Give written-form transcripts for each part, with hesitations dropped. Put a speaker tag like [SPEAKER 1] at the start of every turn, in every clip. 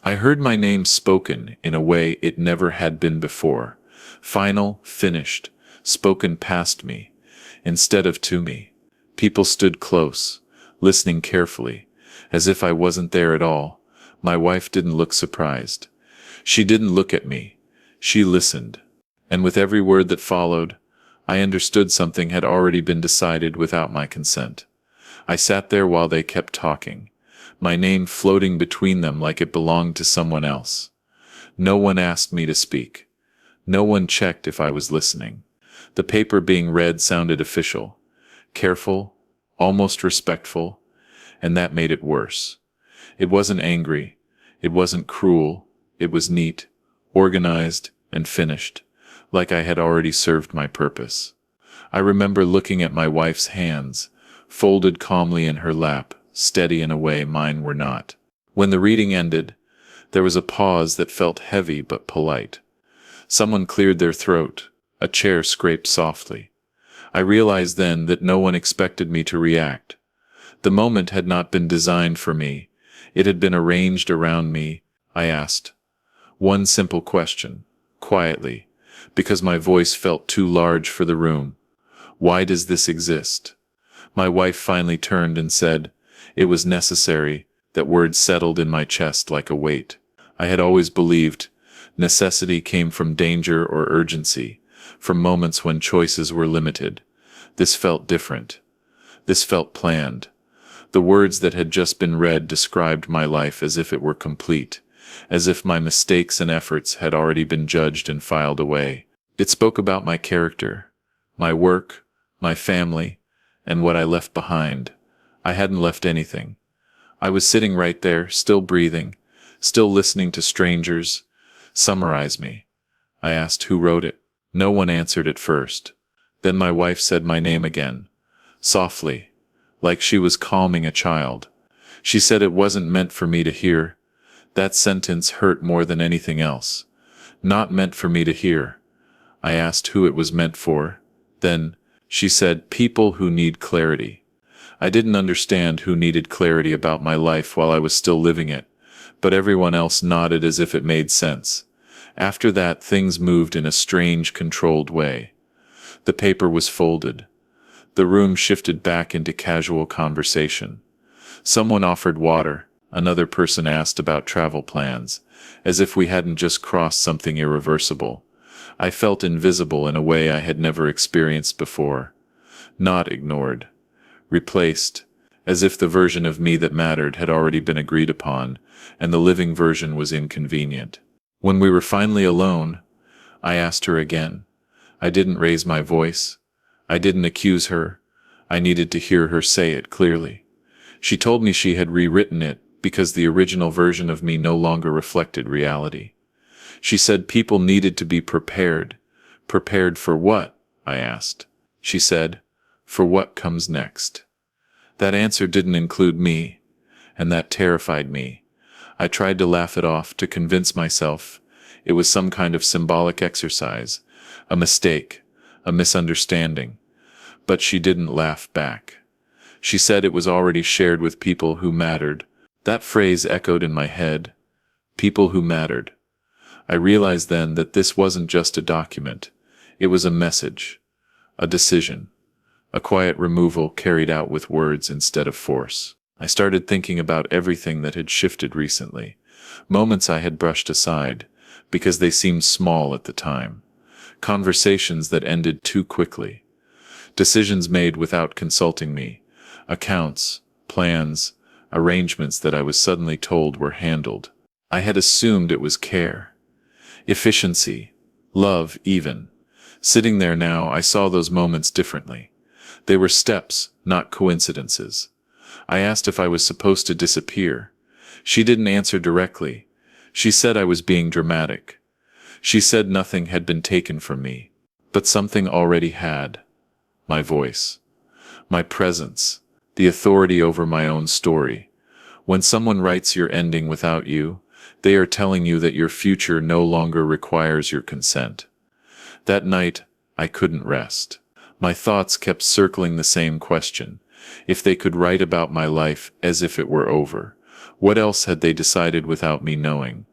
[SPEAKER 1] I heard my name spoken in a way it never had been before. Final, finished, spoken past me, instead of to me. People stood close, listening carefully, as if I wasn't there at all. My wife didn't look surprised. She didn't look at me. She listened. And with every word that followed, I understood something had already been decided without my consent. I sat there while they kept talking, my name floating between them like it belonged to someone else. No one asked me to speak. No one checked if I was listening. The paper being read sounded official, careful, almost respectful, and that made it worse. It wasn't angry. It wasn't cruel. It was neat, organized, and finished, like I had already served my purpose. I remember looking at my wife's hands, folded calmly in her lap, steady in a way mine were not. When the reading ended, there was a pause that felt heavy but polite. Someone cleared their throat. A chair scraped softly. I realized then that no one expected me to react. The moment had not been designed for me. It had been arranged around me. I asked one simple question, quietly, because my voice felt too large for the room. Why does this exist? My wife finally turned and said, "It was necessary." That word settled in my chest like a weight. I had always believed necessity came from danger or urgency, from moments when choices were limited. This felt different. This felt planned. The words that had just been read described my life as if it were complete, as if my mistakes and efforts had already been judged and filed away. It spoke about my character, my work, my family, and what I left behind. I hadn't left anything. I was sitting right there, still breathing, still listening to strangers. Summarize me. I asked who wrote it. No one answered at first. Then my wife said my name again, softly, like she was calming a child. She said it wasn't meant for me to hear. That sentence hurt more than anything else. Not meant for me to hear. I asked who it was meant for. Then, she said, people who need clarity. I didn't understand who needed clarity about my life while I was still living it, but everyone else nodded as if it made sense. After that, things moved in a strange, controlled way. The paper was folded. The room shifted back into casual conversation. Someone offered water. Another person asked about travel plans, as if we hadn't just crossed something irreversible. I felt invisible in a way I had never experienced before. Not ignored. Replaced, as if the version of me that mattered had already been agreed upon, and the living version was inconvenient. When we were finally alone, I asked her again. I didn't raise my voice. I didn't accuse her. I needed to hear her say it clearly. She told me she had rewritten it because the original version of me no longer reflected reality. She said people needed to be prepared. Prepared for what? I asked. She said, for what comes next. That answer didn't include me, and that terrified me. I tried to laugh it off, to convince myself it was some kind of symbolic exercise, a mistake, a misunderstanding. But she didn't laugh back. She said it was already shared with people who mattered. That phrase echoed in my head. People who mattered. I realized then that this wasn't just a document. It was a message, a decision. A quiet removal carried out with words instead of force. I started thinking about everything that had shifted recently, moments I had brushed aside, because they seemed small at the time, conversations that ended too quickly, decisions made without consulting me, accounts, plans, arrangements that I was suddenly told were handled. I had assumed it was care, efficiency, love even. Sitting there now, I saw those moments differently. They were steps, not coincidences. I asked if I was supposed to disappear. She didn't answer directly. She said I was being dramatic. She said nothing had been taken from me, but something already had. My voice, my presence, the authority over my own story. When someone writes your ending without you, they are telling you that your future no longer requires your consent. That night, I couldn't rest. My thoughts kept circling the same question. If they could write about my life as if it were over, What else had they decided without me knowing?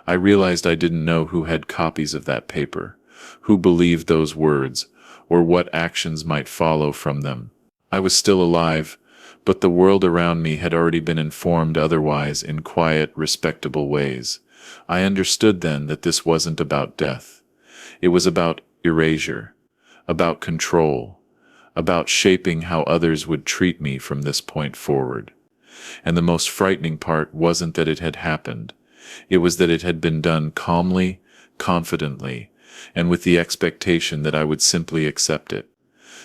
[SPEAKER 1] I realized I didn't know who had copies of that paper, who believed those words, or what actions might follow from them. I was still alive, but the world around me had already been informed otherwise in quiet, respectable ways. I understood then that this wasn't about death. It was about erasure, about control, about shaping how others would treat me from this point forward. And the most frightening part wasn't that it had happened. It was that it had been done calmly, confidently, and with the expectation that I would simply accept it.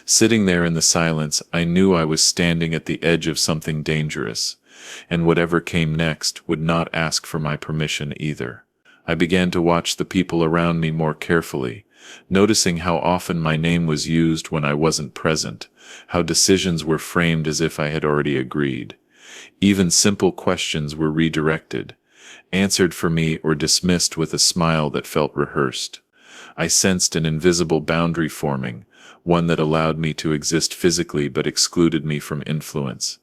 [SPEAKER 1] Sitting there in the silence, I knew I was standing at the edge of something dangerous, and whatever came next would not ask for my permission either. I began to watch the people around me more carefully, noticing how often my name was used when I wasn't present, how decisions were framed as if I had already agreed. Even simple questions were redirected, answered for me or dismissed with a smile that felt rehearsed. I sensed an invisible boundary forming, one that allowed me to exist physically but excluded me from influence.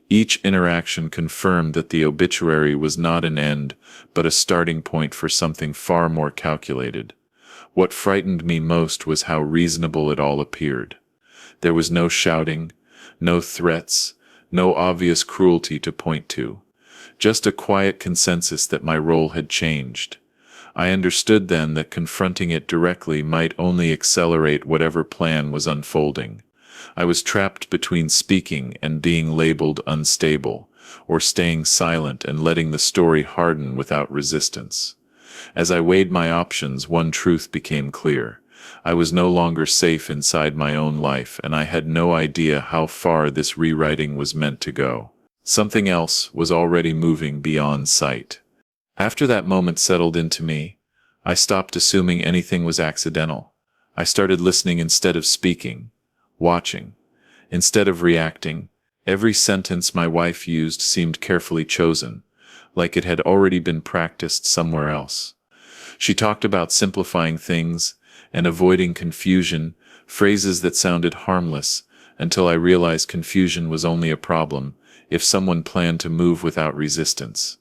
[SPEAKER 1] Each interaction confirmed that the obituary was not an end, but a starting point for something far more calculated. What frightened me most was how reasonable it all appeared. There was no shouting, no threats, no obvious cruelty to point to. Just a quiet consensus that my role had changed. I understood then that confronting it directly might only accelerate whatever plan was unfolding. I was trapped between speaking and being labeled unstable, or staying silent and letting the story harden without resistance. As I weighed my options, one truth became clear. I was no longer safe inside my own life, and I had no idea how far this rewriting was meant to go. Something else was already moving beyond sight. After that moment settled into me, I stopped assuming anything was accidental. I started listening instead of speaking, watching. Instead of reacting, every sentence my wife used seemed carefully chosen, like it had already been practiced somewhere else. She talked about simplifying things and avoiding confusion, phrases that sounded harmless, until I realized confusion was only a problem if someone planned to move without resistance.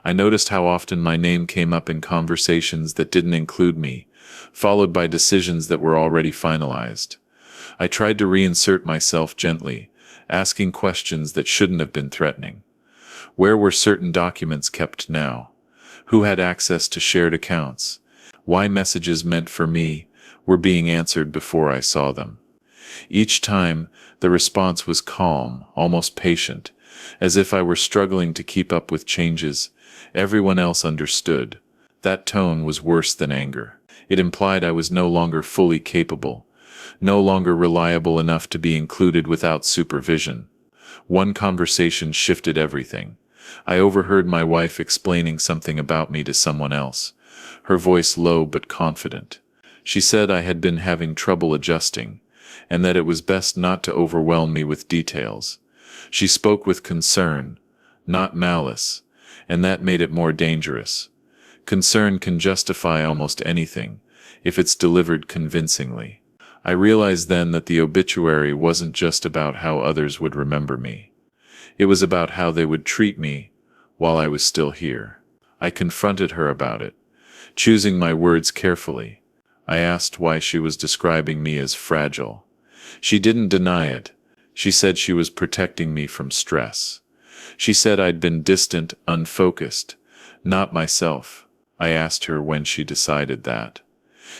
[SPEAKER 1] I noticed how often my name came up in conversations that didn't include me, followed by decisions that were already finalized. I tried to reinsert myself gently, asking questions that shouldn't have been threatening. Where were certain documents kept now? Who had access to shared accounts? Why messages meant for me were being answered before I saw them. Each time, the response was calm, almost patient, as if I were struggling to keep up with changes. Everyone else understood. That tone was worse than anger. It implied I was no longer fully capable, no longer reliable enough to be included without supervision. One conversation shifted everything. I overheard my wife explaining something about me to someone else, her voice low but confident. She said I had been having trouble adjusting, and that it was best not to overwhelm me with details. She spoke with concern, not malice, and that made it more dangerous. Concern can justify almost anything, if it's delivered convincingly. I realized then that the obituary wasn't just about how others would remember me. It was about how they would treat me while I was still here. I confronted her about it, choosing my words carefully. I asked why she was describing me as fragile. She didn't deny it. She said she was protecting me from stress. She said I'd been distant, unfocused, not myself. I asked her when she decided that.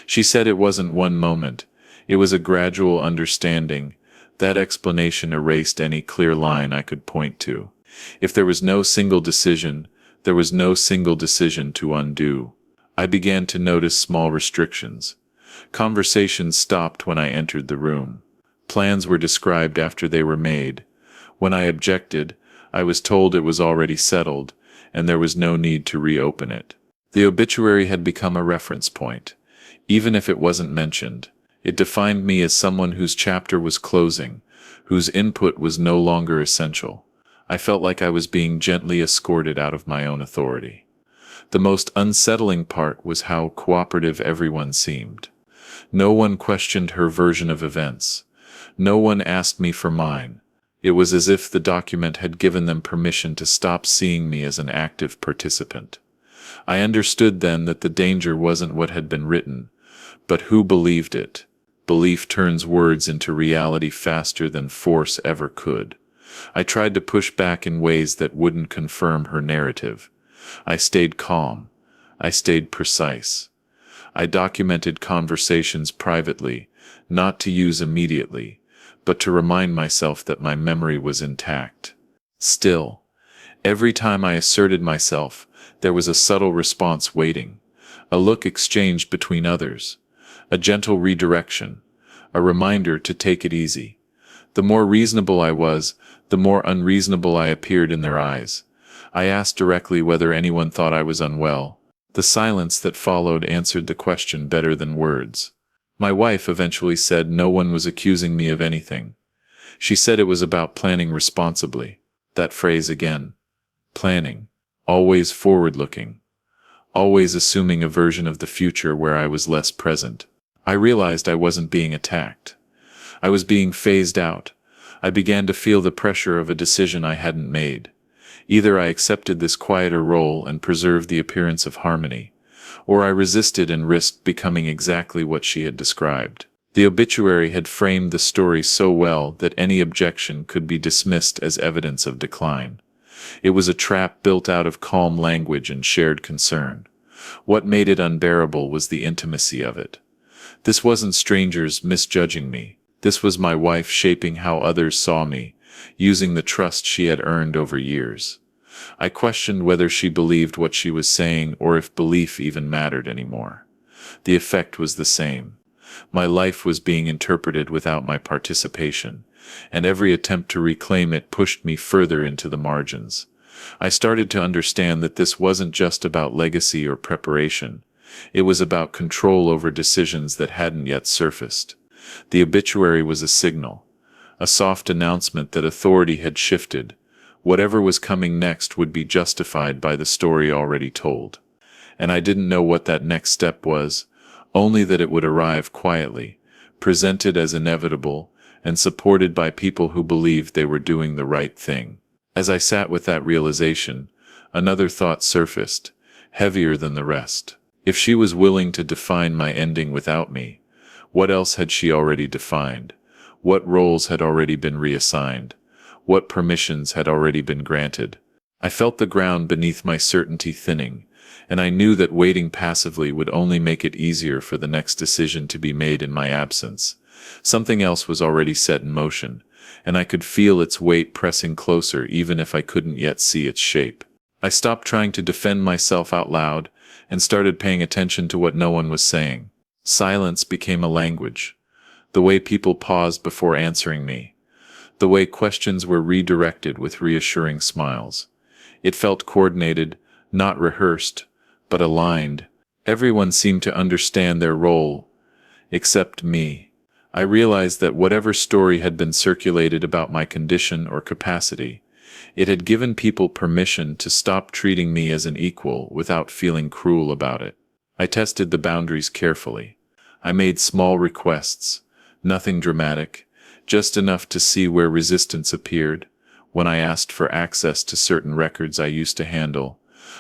[SPEAKER 1] She said it wasn't one moment. It was a gradual understanding. That explanation erased any clear line I could point to. If there was no single decision, there was no single decision to undo. I began to notice small restrictions. Conversations stopped when I entered the room. Plans were described after they were made. When I objected, I was told it was already settled, and there was no need to reopen it. The obituary had become a reference point. Even if it wasn't mentioned, it defined me as someone whose chapter was closing, whose input was no longer essential. I felt like I was being gently escorted out of my own authority. The most unsettling part was how cooperative everyone seemed. No one questioned her version of events. No one asked me for mine. It was as if the document had given them permission to stop seeing me as an active participant. I understood then that the danger wasn't what had been written, but who believed it. Belief turns words into reality faster than force ever could. I tried to push back in ways that wouldn't confirm her narrative. I stayed calm. I stayed precise. I documented conversations privately, not to use immediately, but to remind myself that my memory was intact. Still, every time I asserted myself, there was a subtle response waiting, a look exchanged between others, a gentle redirection, a reminder to take it easy. The more reasonable I was, the more unreasonable I appeared in their eyes. I asked directly whether anyone thought I was unwell. The silence that followed answered the question better than words. My wife eventually said no one was accusing me of anything. She said it was about planning responsibly. That phrase again. Planning. Always forward-looking. Always assuming a version of the future where I was less present. I realized I wasn't being attacked. I was being phased out. I began to feel the pressure of a decision I hadn't made. Either I accepted this quieter role and preserved the appearance of harmony, or I resisted and risked becoming exactly what she had described. The obituary had framed the story so well that any objection could be dismissed as evidence of decline. It was a trap built out of calm language and shared concern. What made it unbearable was the intimacy of it. This wasn't strangers misjudging me. This was my wife shaping how others saw me, using the trust she had earned over years. I questioned whether she believed what she was saying or if belief even mattered anymore. The effect was the same. My life was being interpreted without my participation, and every attempt to reclaim it pushed me further into the margins. I started to understand that this wasn't just about legacy or preparation. It was about control over decisions that hadn't yet surfaced. The obituary was a signal, a soft announcement that authority had shifted. Whatever was coming next would be justified by the story already told. And I didn't know what that next step was, only that it would arrive quietly, presented as inevitable, and supported by people who believed they were doing the right thing. As I sat with that realization, another thought surfaced, heavier than the rest. If she was willing to define my ending without me, what else had she already defined? What roles had already been reassigned? What permissions had already been granted? I felt the ground beneath my certainty thinning, and I knew that waiting passively would only make it easier for the next decision to be made in my absence. Something else was already set in motion, and I could feel its weight pressing closer even if I couldn't yet see its shape. I stopped trying to defend myself out loud and started paying attention to what no one was saying. Silence became a language. The way people paused before answering me. The way questions were redirected with reassuring smiles. It felt coordinated, not rehearsed, but aligned. Everyone seemed to understand their role, except me. I realized that whatever story had been circulated about my condition or capacity, it had given people permission to stop treating me as an equal without feeling cruel about it. I tested the boundaries carefully. I made small requests, nothing dramatic, just enough to see where resistance appeared. When I asked for access to certain records I used to handle,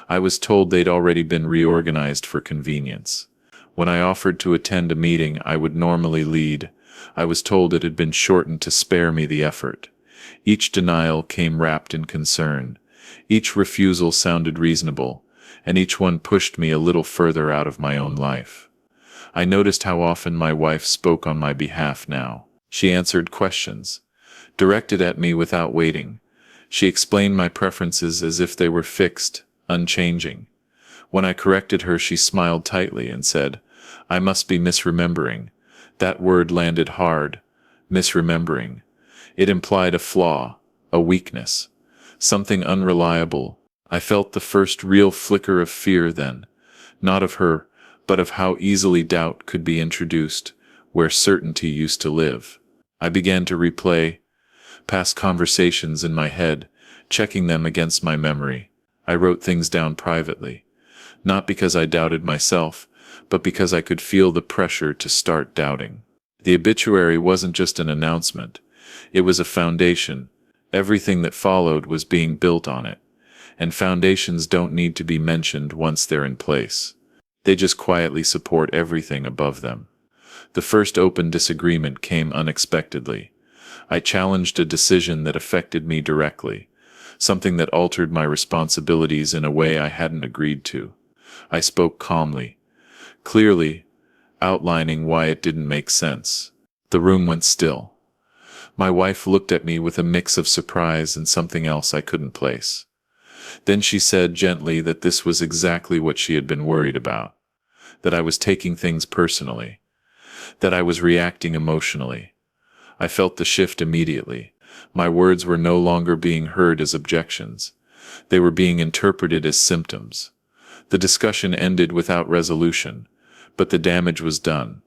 [SPEAKER 1] I was told they'd already been reorganized for convenience. When I offered to attend a meeting I would normally lead, I was told it had been shortened to spare me the effort. Each denial came wrapped in concern. Each refusal sounded reasonable, and each one pushed me a little further out of my own life. I noticed how often my wife spoke on my behalf now. She answered questions, directed at me without waiting. She explained my preferences as if they were fixed, unchanging. When I corrected her, she smiled tightly and said, "I must be misremembering." That word landed hard. Misremembering. It implied a flaw, a weakness, something unreliable. I felt the first real flicker of fear then, not of her, but of how easily doubt could be introduced, where certainty used to live. I began to replay past conversations in my head, checking them against my memory. I wrote things down privately, not because I doubted myself, but because I could feel the pressure to start doubting. The obituary wasn't just an announcement. It was a foundation, Everything that followed was being built on it, and foundations don't need to be mentioned once they're in place. They just quietly support everything above them. The first open disagreement came unexpectedly. I challenged a decision that affected me directly, something that altered my responsibilities in a way I hadn't agreed to. I spoke calmly, clearly, outlining why it didn't make sense. The room went still. My wife looked at me with a mix of surprise and something else I couldn't place. Then she said gently that this was exactly what she had been worried about, that I was taking things personally, that I was reacting emotionally. I felt the shift immediately. My words were no longer being heard as objections. They were being interpreted as symptoms. The discussion ended without resolution, but the damage was done.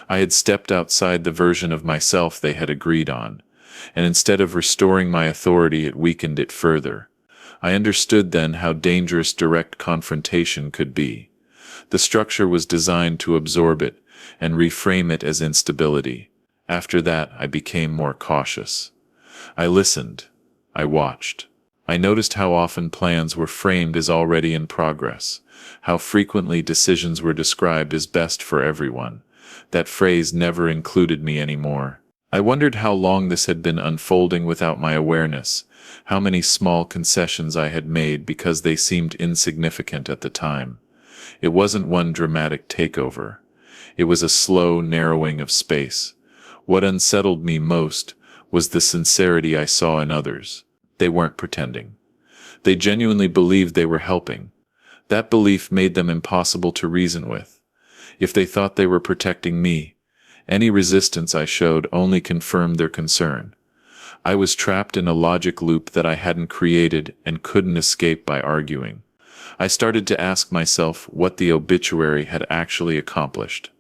[SPEAKER 1] I had stepped outside the version of myself they had agreed on, and instead of restoring my authority, it weakened it further. I understood then how dangerous direct confrontation could be. The structure was designed to absorb it and reframe it as instability. After that, I became more cautious. I listened. I watched. I noticed how often plans were framed as already in progress, how frequently decisions were described as best for everyone. That phrase never included me anymore. I wondered how long this had been unfolding without my awareness, how many small concessions I had made because they seemed insignificant at the time. It wasn't one dramatic takeover. It was a slow narrowing of space. What unsettled me most was the sincerity I saw in others. They weren't pretending. They genuinely believed they were helping. That belief made them impossible to reason with. If they thought they were protecting me, any resistance I showed only confirmed their concern. I was trapped in a logic loop that I hadn't created and couldn't escape by arguing. I started to ask myself what the obituary had actually accomplished.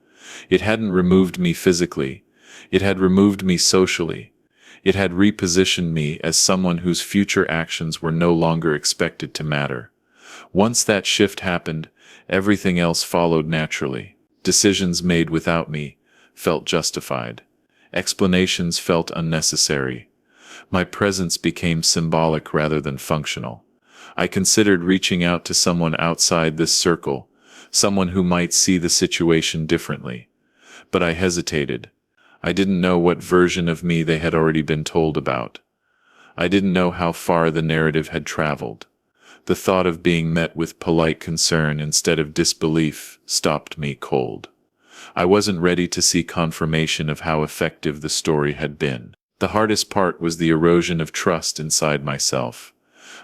[SPEAKER 1] It hadn't removed me physically. It had removed me socially. It had repositioned me as someone whose future actions were no longer expected to matter. Once that shift happened, everything else followed naturally. Decisions made without me felt justified. Explanations felt unnecessary. My presence became symbolic rather than functional. I considered reaching out to someone outside this circle, someone who might see the situation differently. But I hesitated. I didn't know what version of me they had already been told about. I didn't know how far the narrative had traveled. The thought of being met with polite concern instead of disbelief stopped me cold. I wasn't ready to see confirmation of how effective the story had been. The hardest part was the erosion of trust inside myself.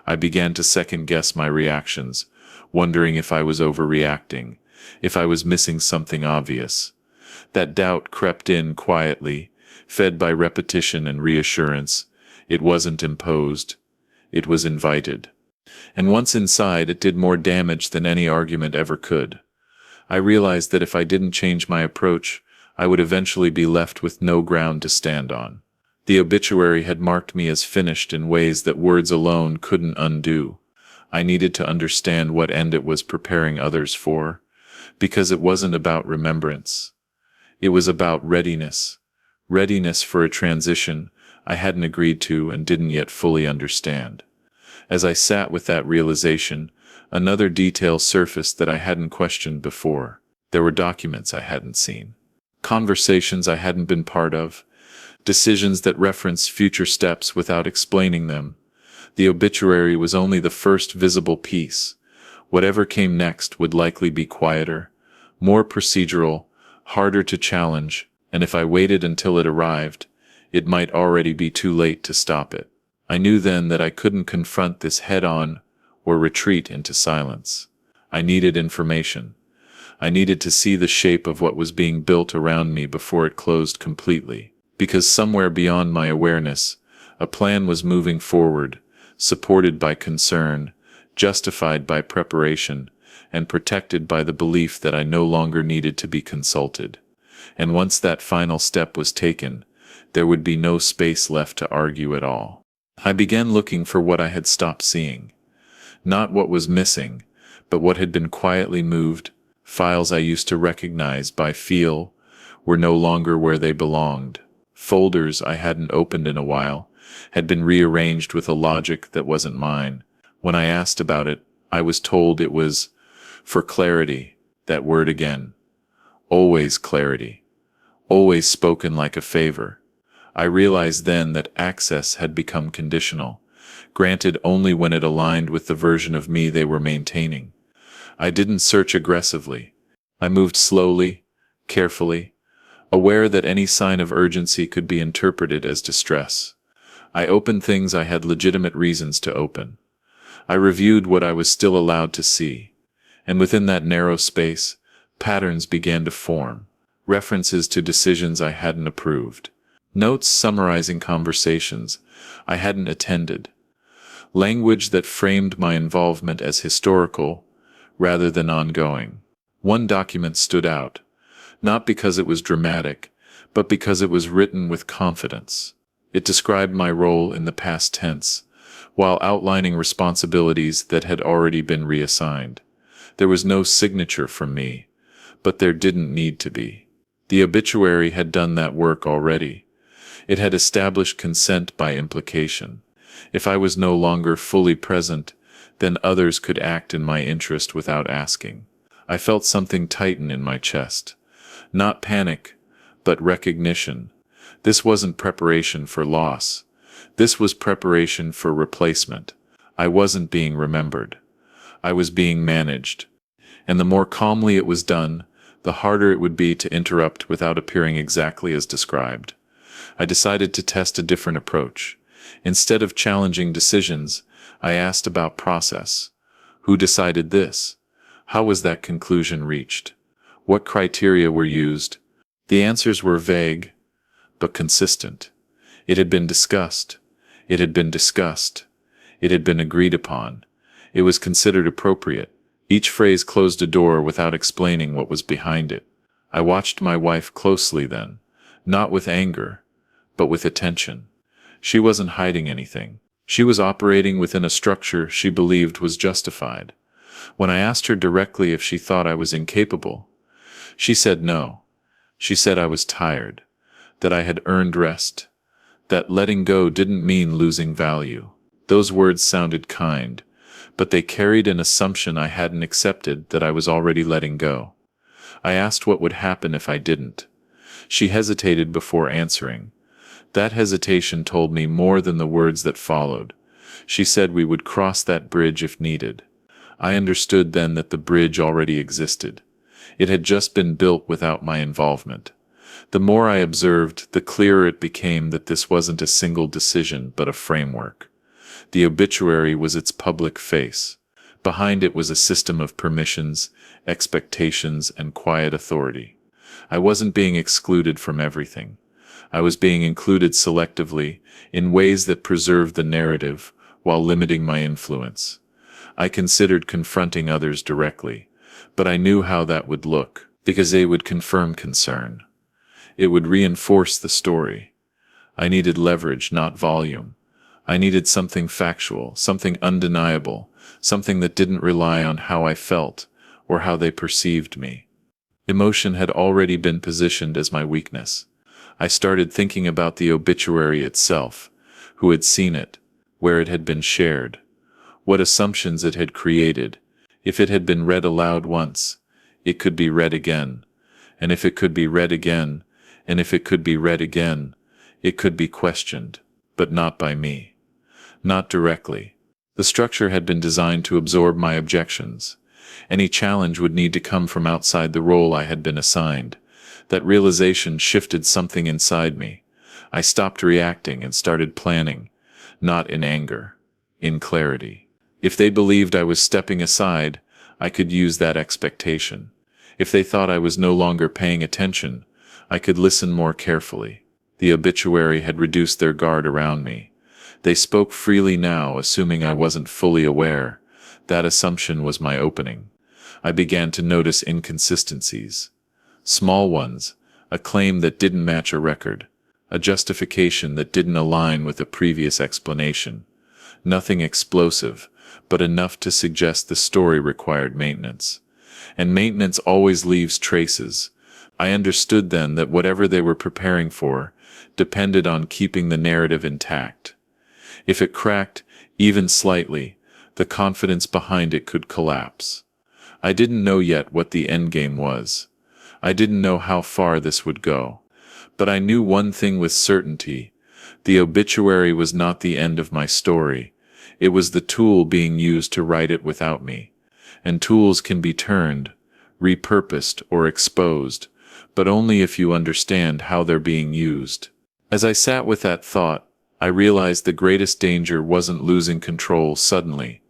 [SPEAKER 1] I began to second-guess my reactions, wondering if I was overreacting, if I was missing something obvious. That doubt crept in quietly, fed by repetition and reassurance. It wasn't imposed. It was invited. And once inside, it did more damage than any argument ever could. I realized that if I didn't change my approach, I would eventually be left with no ground to stand on. The obituary had marked me as finished in ways that words alone couldn't undo. I needed to understand what end it was preparing others for, because it wasn't about remembrance. It was about readiness. Readiness for a transition I hadn't agreed to and didn't yet fully understand. As I sat with that realization, another detail surfaced that I hadn't questioned before. There were documents I hadn't seen, conversations I hadn't been part of, decisions that referenced future steps without explaining them. The obituary was only the first visible piece. Whatever came next would likely be quieter, more procedural, harder to challenge, and if I waited until it arrived, it might already be too late to stop it. I knew then that I couldn't confront this head-on or retreat into silence. I needed information. I needed to see the shape of what was being built around me before it closed completely. Because somewhere beyond my awareness, a plan was moving forward, supported by concern, justified by preparation, and protected by the belief that I no longer needed to be consulted. And once that final step was taken, there would be no space left to argue at all. I began looking for what I had stopped seeing. Not what was missing, but what had been quietly moved. Files I used to recognize by feel were no longer where they belonged. Folders I hadn't opened in a while, had been rearranged with a logic that wasn't mine. When I asked about it, I was told it was for clarity. That word again. Always clarity. Always spoken like a favor. I realized then that access had become conditional, granted only when it aligned with the version of me they were maintaining. I didn't search aggressively. I moved slowly, carefully, aware that any sign of urgency could be interpreted as distress. I opened things I had legitimate reasons to open. I reviewed what I was still allowed to see, and within that narrow space, patterns began to form, references to decisions I hadn't approved, notes summarizing conversations I hadn't attended, language that framed my involvement as historical rather than ongoing. One document stood out, not because it was dramatic, but because it was written with confidence. It described my role in the past tense, while outlining responsibilities that had already been reassigned. There was no signature from me, but there didn't need to be. The obituary had done that work already. It had established consent by implication. If I was no longer fully present, then others could act in my interest without asking. I felt something tighten in my chest. Not panic, but recognition. This wasn't preparation for loss. This was preparation for replacement. I wasn't being remembered. I was being managed. And the more calmly it was done, the harder it would be to interrupt without appearing exactly as described. I decided to test a different approach. Instead of challenging decisions, I asked about process. Who decided this? How was that conclusion reached? What criteria were used? The answers were vague, but consistent. It had been discussed. It had been discussed. It had been agreed upon. It was considered appropriate. Each phrase closed a door without explaining what was behind it. I watched my wife closely then, not with anger, but with attention. She wasn't hiding anything. She was operating within a structure she believed was justified. When I asked her directly if she thought I was incapable, she said no. She said I was tired, that I had earned rest, that letting go didn't mean losing value. Those words sounded kind, but they carried an assumption I hadn't accepted that I was already letting go. I asked what would happen if I didn't. She hesitated before answering. That hesitation told me more than the words that followed. She said we would cross that bridge if needed. I understood then that the bridge already existed. It had just been built without my involvement. The more I observed, the clearer it became that this wasn't a single decision but a framework. The obituary was its public face. Behind it was a system of permissions, expectations, and quiet authority. I wasn't being excluded from everything. I was being included selectively, in ways that preserved the narrative, while limiting my influence. I considered confronting others directly, but I knew how that would look, because they would confirm concern. It would reinforce the story. I needed leverage, not volume. I needed something factual, something undeniable, something that didn't rely on how I felt or how they perceived me. Emotion had already been positioned as my weakness. I started thinking about the obituary itself, who had seen it, where it had been shared, what assumptions it had created. If it had been read aloud once, it could be read again, and if it could be read again, and if it could be read again, it could be questioned, but not by me. Not directly. The structure had been designed to absorb my objections. Any challenge would need to come from outside the role I had been assigned. That realization shifted something inside me. I stopped reacting and started planning, not in anger, in clarity. If they believed I was stepping aside, I could use that expectation. If they thought I was no longer paying attention, I could listen more carefully. The obituary had reduced their guard around me. They spoke freely now, assuming I wasn't fully aware. That assumption was my opening. I began to notice inconsistencies. Small ones, a claim that didn't match a record, a justification that didn't align with a previous explanation. Nothing explosive, but enough to suggest the story required maintenance. And maintenance always leaves traces. I understood then that whatever they were preparing for depended on keeping the narrative intact. If it cracked, even slightly, the confidence behind it could collapse. I didn't know yet what the endgame was. I didn't know how far this would go. But I knew one thing with certainty. The obituary was not the end of my story. It was the tool being used to write it without me. And tools can be turned, repurposed, or exposed, but only if you understand how they're being used. As I sat with that thought, I realized the greatest danger wasn't losing control suddenly.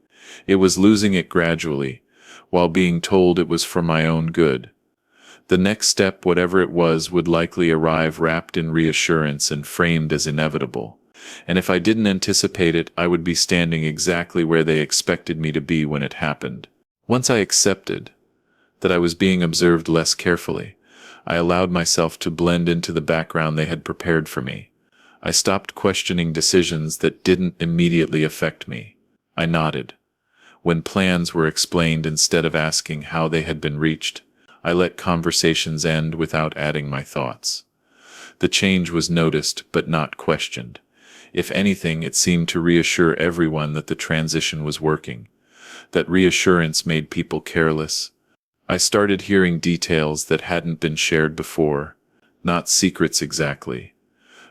[SPEAKER 1] It was losing it gradually, while being told it was for my own good. The next step, whatever it was, would likely arrive wrapped in reassurance and framed as inevitable. And if I didn't anticipate it, I would be standing exactly where they expected me to be when it happened. Once I accepted that I was being observed less carefully, I allowed myself to blend into the background they had prepared for me. I stopped questioning decisions that didn't immediately affect me. I nodded when plans were explained instead of asking how they had been reached. I let conversations end without adding my thoughts. The change was noticed but not questioned. If anything, it seemed to reassure everyone that the transition was working. That reassurance made people careless. I started hearing details that hadn't been shared before, not secrets exactly,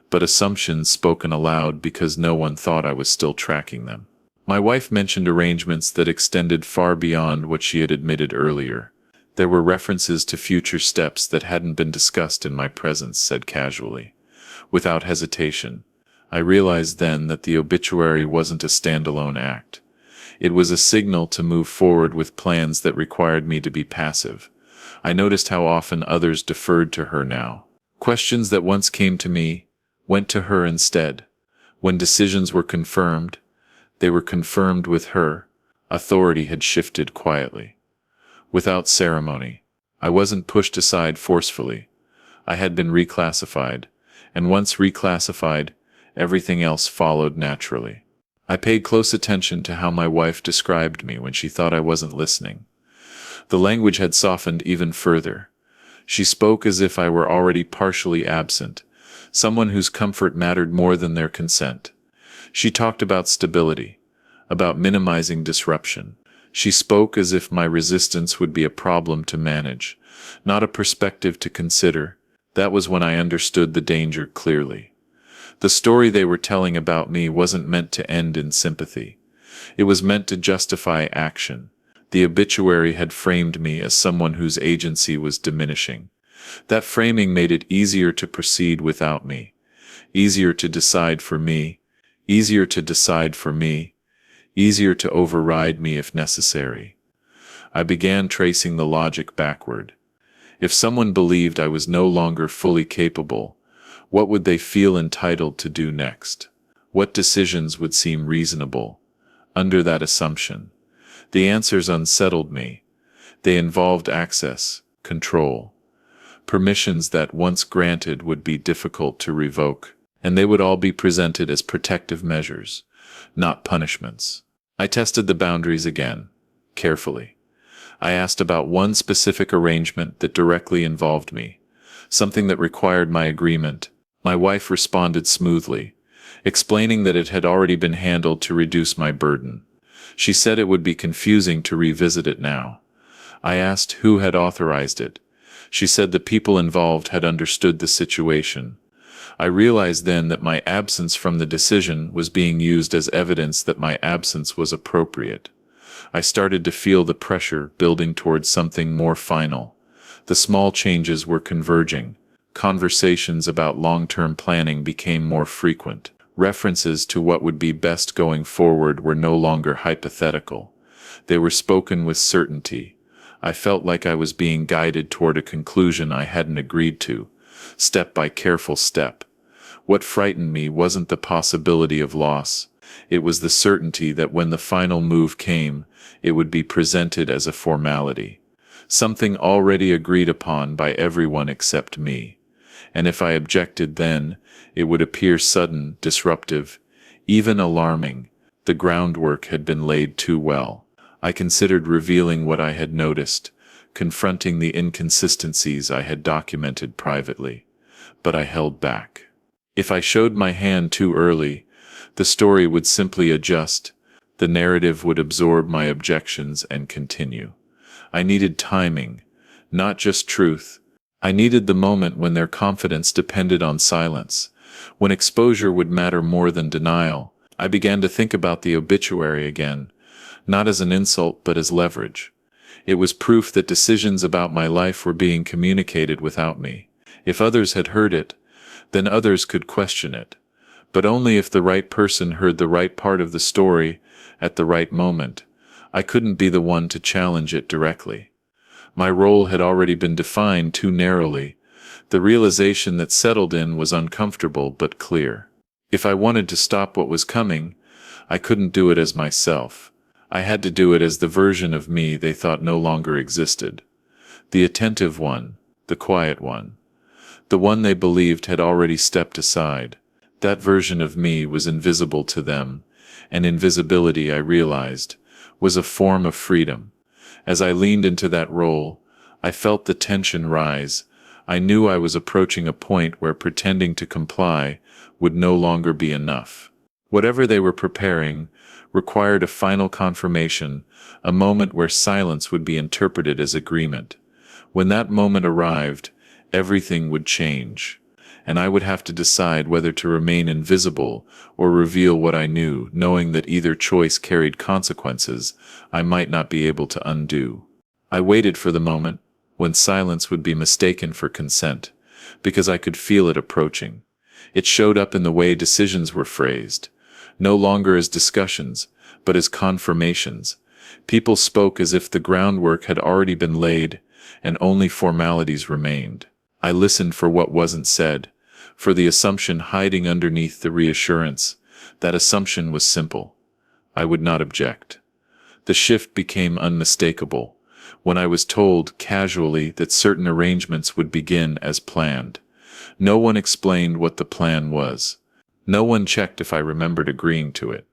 [SPEAKER 1] but assumptions spoken aloud because no one thought I was still tracking them. My wife mentioned arrangements that extended far beyond what she had admitted earlier. There were references to future steps that hadn't been discussed in my presence, said casually. Without hesitation, I realized then that the obituary wasn't a standalone act. It was a signal to move forward with plans that required me to be passive. I noticed how often others deferred to her now. Questions that once came to me went to her instead. When decisions were confirmed, they were confirmed with her. Authority had shifted quietly. Without ceremony. I wasn't pushed aside forcefully. I had been reclassified, and once reclassified, everything else followed naturally. I paid close attention to how my wife described me when she thought I wasn't listening. The language had softened even further. She spoke as if I were already partially absent, someone whose comfort mattered more than their consent. She talked about stability, about minimizing disruption. She spoke as if my resistance would be a problem to manage, not a perspective to consider. That was when I understood the danger clearly. The story they were telling about me wasn't meant to end in sympathy. It was meant to justify action. The obituary had framed me as someone whose agency was diminishing. That framing made it easier to proceed without me, easier to decide for me, easier to decide for me, easier to override me if necessary. I began tracing the logic backward. If someone believed I was no longer fully capable, what would they feel entitled to do next? What decisions would seem reasonable under that assumption? The answers unsettled me. They involved access, control, permissions that once granted would be difficult to revoke, and they would all be presented as protective measures, not punishments. I tested the boundaries again, carefully. I asked about one specific arrangement that directly involved me, something that required my agreement. My wife responded smoothly, explaining that it had already been handled to reduce my burden. She said it would be confusing to revisit it now. I asked who had authorized it. She said the people involved had understood the situation. I realized then that my absence from the decision was being used as evidence that my absence was appropriate. I started to feel the pressure building towards something more final. The small changes were converging. Conversations about long-term planning became more frequent. References to what would be best going forward were no longer hypothetical. They were spoken with certainty. I felt like I was being guided toward a conclusion I hadn't agreed to, step by careful step. What frightened me wasn't the possibility of loss. It was the certainty that when the final move came, it would be presented as a formality, something already agreed upon by everyone except me. And if I objected then, it would appear sudden, disruptive, even alarming. The groundwork had been laid too well. I considered revealing what I had noticed, confronting the inconsistencies I had documented privately. But I held back. If I showed my hand too early, The story would simply adjust. The narrative would absorb my objections and continue. I needed timing, not just truth. I needed the moment when their confidence depended on silence, when exposure would matter more than denial. I began to think about the obituary again, not as an insult but as leverage. It was proof that decisions about my life were being communicated without me. If others had heard it, then others could question it. But only if the right person heard the right part of the story at the right moment. I couldn't be the one to challenge it directly. My role had already been defined too narrowly. The realization that settled in was uncomfortable but clear. If I wanted to stop what was coming, I couldn't do it as myself. I had to do it as the version of me they thought no longer existed. The attentive one, the quiet one. The one they believed had already stepped aside. That version of me was invisible to them, and invisibility, I realized, was a form of freedom. As I leaned into that role, I felt the tension rise. I knew I was approaching a point where pretending to comply would no longer be enough. Whatever they were preparing required a final confirmation, a moment where silence would be interpreted as agreement. When that moment arrived, everything would change, and I would have to decide whether to remain invisible or reveal what I knew, knowing that either choice carried consequences I might not be able to undo. I waited for the moment when silence would be mistaken for consent, because I could feel it approaching. It showed up in the way decisions were phrased, no longer as discussions, but as confirmations. People spoke as if the groundwork had already been laid, and only formalities remained. I listened for what wasn't said, for the assumption hiding underneath the reassurance. That assumption was simple. I would not object. The shift became unmistakable when I was told casually that certain arrangements would begin as planned. No one explained what the plan was. No one checked if I remembered agreeing to it.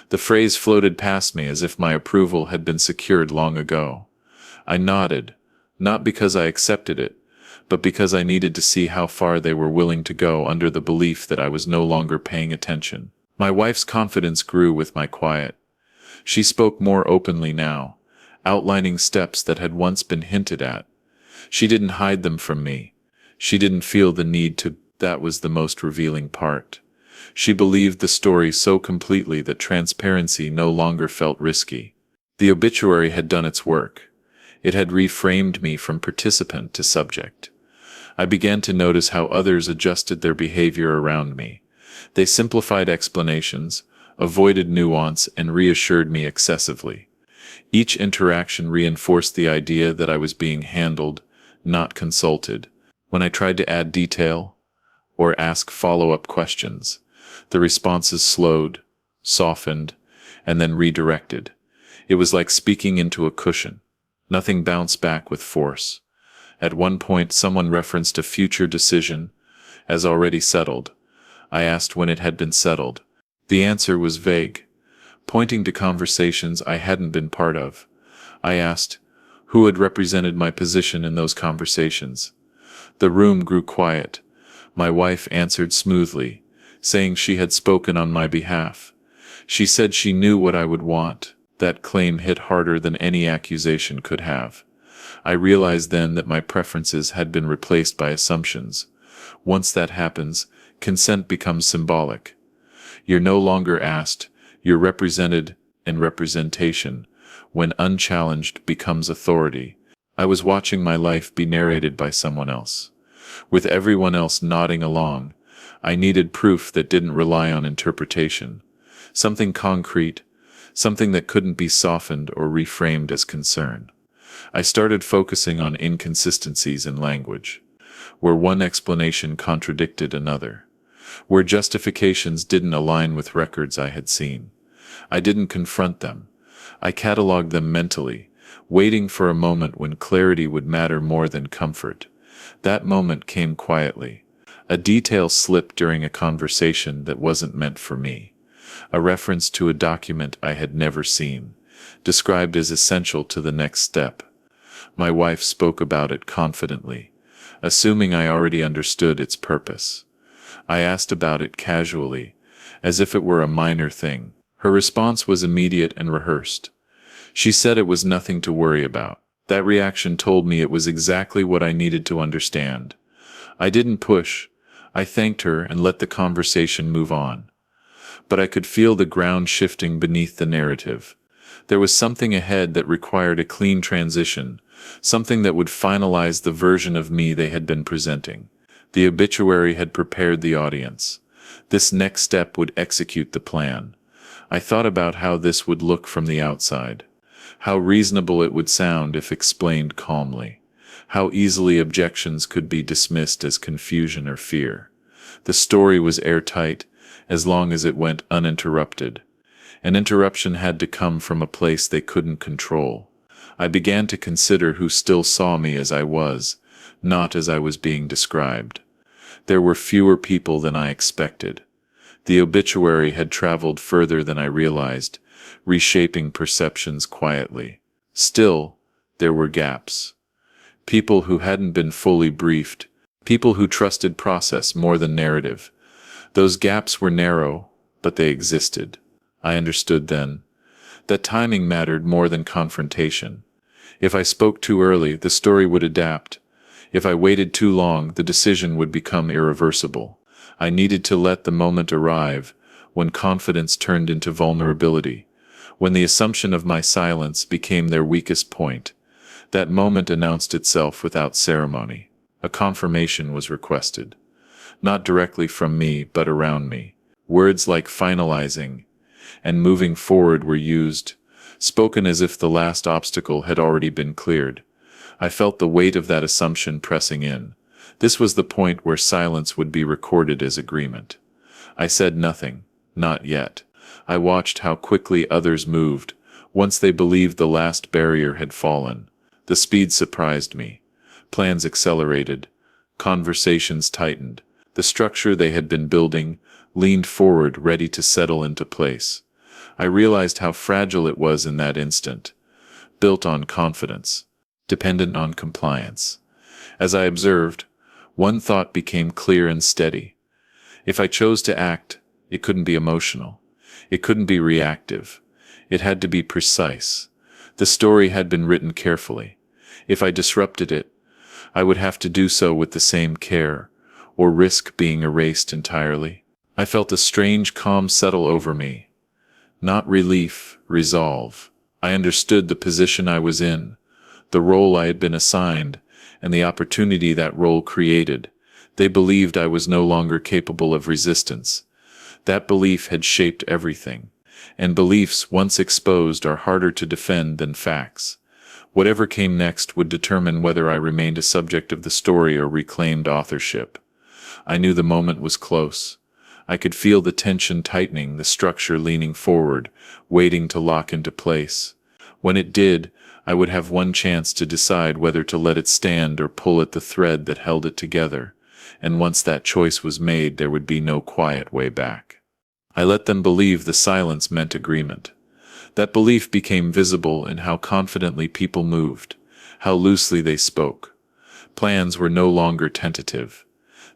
[SPEAKER 1] The phrase floated past me as if my approval had been secured long ago. I nodded, not because I accepted it, but because I needed to see how far they were willing to go under the belief that I was no longer paying attention. My wife's confidence grew with my quiet. She spoke more openly now, outlining steps that had once been hinted at. She didn't hide them from me. She didn't feel the need to. That was the most revealing part. She believed the story so completely that transparency no longer felt risky. The obituary had done its work. It had reframed me from participant to subject. I began to notice how others adjusted their behavior around me. They simplified explanations, avoided nuance, and reassured me excessively. Each interaction reinforced the idea that I was being handled, not consulted. When I tried to add detail or ask follow-up questions, the responses slowed, softened, and then redirected. It was like speaking into a cushion. Nothing bounced back with force. At one point, someone referenced a future decision as already settled. I asked when it had been settled. The answer was vague, pointing to conversations I hadn't been part of. I asked who had represented my position in those conversations. The room grew quiet. My wife answered smoothly, saying she had spoken on my behalf. She said she knew what I would want. That claim hit harder than any accusation could have. I realized then that my preferences had been replaced by assumptions. Once that happens, consent becomes symbolic. You're no longer asked, you're represented, and representation, when unchallenged, becomes authority. I was watching my life be narrated by someone else. With everyone else nodding along, I needed proof that didn't rely on interpretation. Something concrete, something that couldn't be softened or reframed as concern. I started focusing on inconsistencies in language, where one explanation contradicted another, where justifications didn't align with records I had seen. I didn't confront them. I cataloged them mentally, waiting for a moment when clarity would matter more than comfort. That moment came quietly. A detail slipped during a conversation that wasn't meant for me. A reference to a document I had never seen, described as essential to the next step. My wife spoke about it confidently, assuming I already understood its purpose. I asked about it casually, as if it were a minor thing. Her response was immediate and rehearsed. She said it was nothing to worry about. That reaction told me it was exactly what I needed to understand. I didn't push. I thanked her and let the conversation move on. But I could feel the ground shifting beneath the narrative. There was something ahead that required a clean transition, something that would finalize the version of me they had been presenting. The obituary had prepared the audience. This next step would execute the plan. I thought about how this would look from the outside, how reasonable it would sound if explained calmly, how easily objections could be dismissed as confusion or fear. The story was airtight, as long as it went uninterrupted. An interruption had to come from a place they couldn't control. I began to consider who still saw me as I was, not as I was being described. There were fewer people than I expected. The obituary had traveled further than I realized, reshaping perceptions quietly. Still, there were gaps. People who hadn't been fully briefed, people who trusted process more than narrative. Those gaps were narrow, but they existed. I understood then that timing mattered more than confrontation. If I spoke too early, the story would adapt. If I waited too long, the decision would become irreversible. I needed to let the moment arrive, when confidence turned into vulnerability, when the assumption of my silence became their weakest point. That moment announced itself without ceremony. A confirmation was requested. Not directly from me, but around me. Words like finalizing and moving forward were used, spoken as if the last obstacle had already been cleared. I felt the weight of that assumption pressing in. This was the point where silence would be recorded as agreement. I said nothing, not yet. I watched how quickly others moved, once they believed the last barrier had fallen. The speed surprised me. Plans accelerated. Conversations tightened. The structure they had been building leaned forward, ready to settle into place. I realized how fragile it was in that instant, built on confidence, dependent on compliance. As I observed, one thought became clear and steady. If I chose to act, it couldn't be emotional. It couldn't be reactive. It had to be precise. The story had been written carefully. If I disrupted it, I would have to do so with the same care, or risk being erased entirely. I felt a strange calm settle over me. Not relief, resolve. I understood the position I was in, the role I had been assigned, and the opportunity that role created. They believed I was no longer capable of resistance. That belief had shaped everything, and beliefs once exposed are harder to defend than facts. Whatever came next would determine whether I remained a subject of the story or reclaimed authorship. I knew the moment was close. I could feel the tension tightening, the structure leaning forward, waiting to lock into place. When it did, I would have one chance to decide whether to let it stand or pull at the thread that held it together, and once that choice was made, there would be no quiet way back. I let them believe the silence meant agreement. That belief became visible in how confidently people moved, how loosely they spoke. Plans were no longer tentative.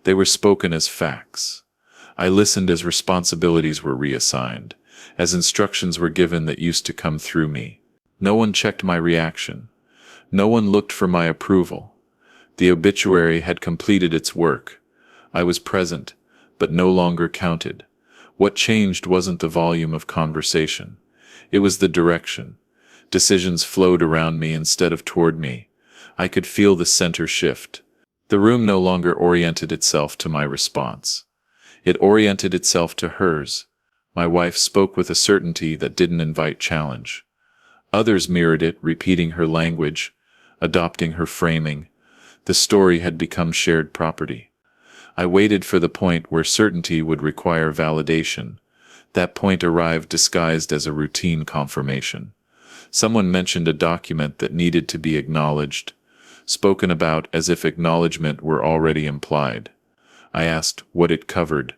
[SPEAKER 1] They were spoken as facts. I listened as responsibilities were reassigned, as instructions were given that used to come through me. No one checked my reaction. No one looked for my approval. The obituary had completed its work. I was present, but no longer counted. What changed wasn't the volume of conversation. It was the direction. Decisions flowed around me instead of toward me. I could feel the center shift. The room no longer oriented itself to my response. It oriented itself to hers. My wife spoke with a certainty that didn't invite challenge. Others mirrored it, repeating her language, adopting her framing. The story had become shared property. I waited for the point where certainty would require validation. That point arrived disguised as a routine confirmation. Someone mentioned a document that needed to be acknowledged, spoken about as if acknowledgement were already implied. I asked what it covered,